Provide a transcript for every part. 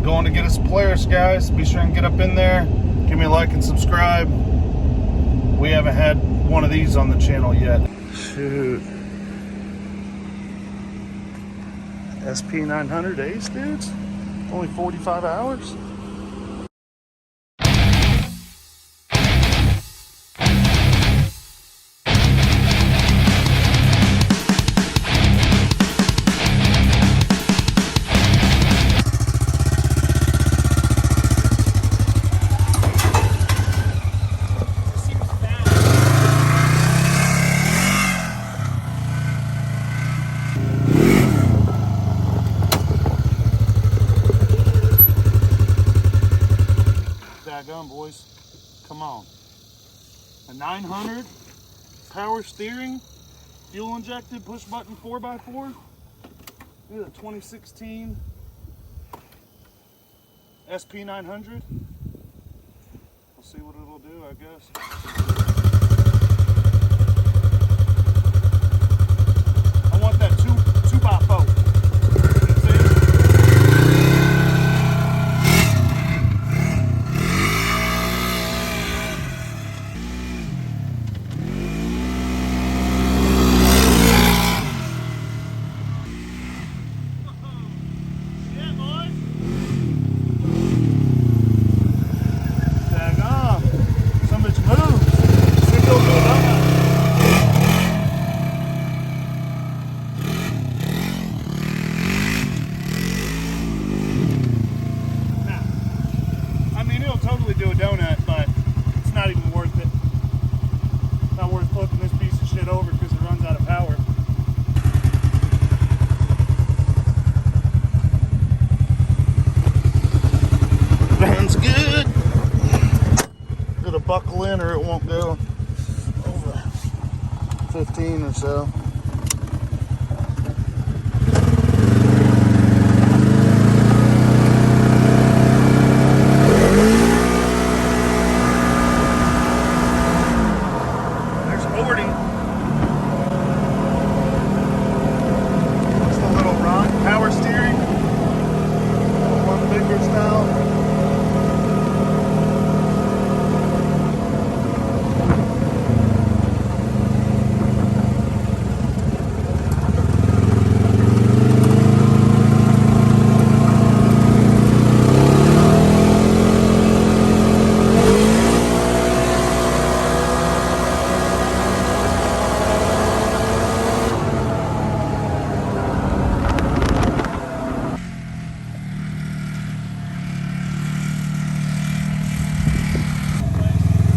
going to get us a Polaris, guys. Be sure and get up in there. Give me a like and subscribe. We haven't had one of these on the channel yet. Shoot. SP900 ACE, dudes? Only 45 hours? Daggone, boys. Come on. A 900 power steering, fuel injected, push button 4x4. Look at the 2016 SP900. We'll see what it'll do, I guess. I want that 2x4. Do a donut, but it's not even worth it. Not worth flipping this piece of shit over because it runs out of power. Runs good. Gotta buckle in or it won't go over 15 or so.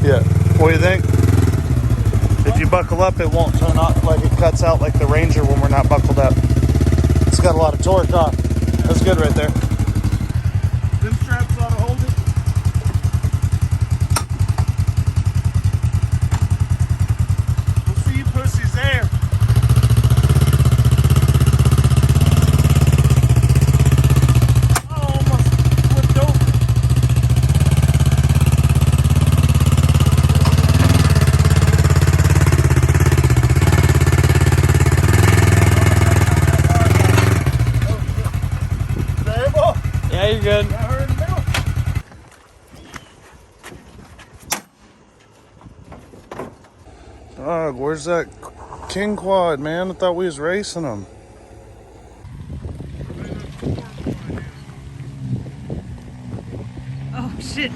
Yeah, what do you think? If you buckle up, it won't turn off, like it cuts out like the Ranger when we're not buckled up. It's got a lot of torque off. That's good right there. Them straps ought to hold it. We'll see you pussies there. Oh, almost flipped over. Yeah, you're good. Dog, where's that King Quad, man? I thought we was racing them. Oh, shit.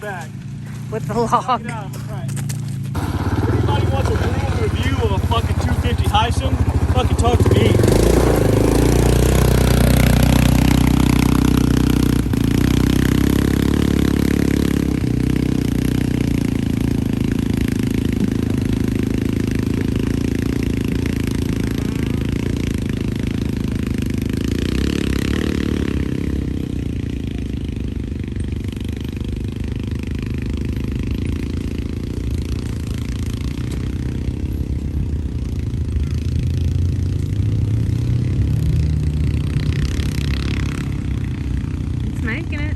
back. with the lock. Get out of it, right. Anybody wants a Rhome review of a fucking 250 Heisen? Fucking talk to me. It's making it.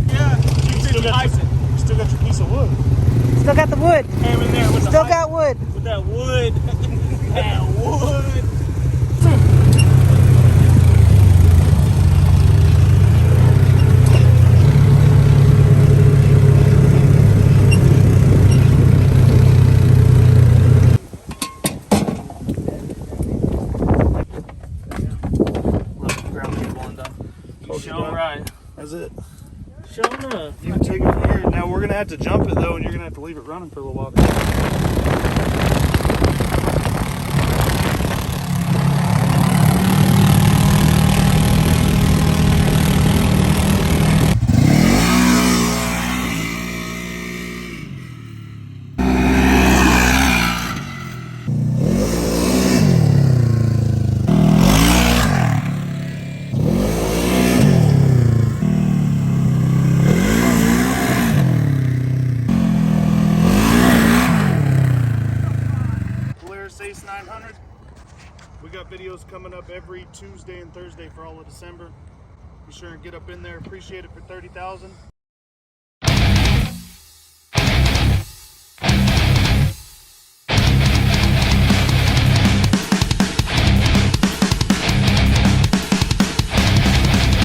Yeah, Still got your piece of wood. Still got the wood. Came in there with the Still Heisen. got wood. With that wood. That wood. Ground cable undone. You show right. That's it. Show enough. You can take it from here. Now we're gonna have to jump it though, and you're gonna have to leave it running for a little while. Polaris ACE 900. We got videos coming up every Tuesday and Thursday for all of December. Be sure and get up in there. Appreciate it for 30,000.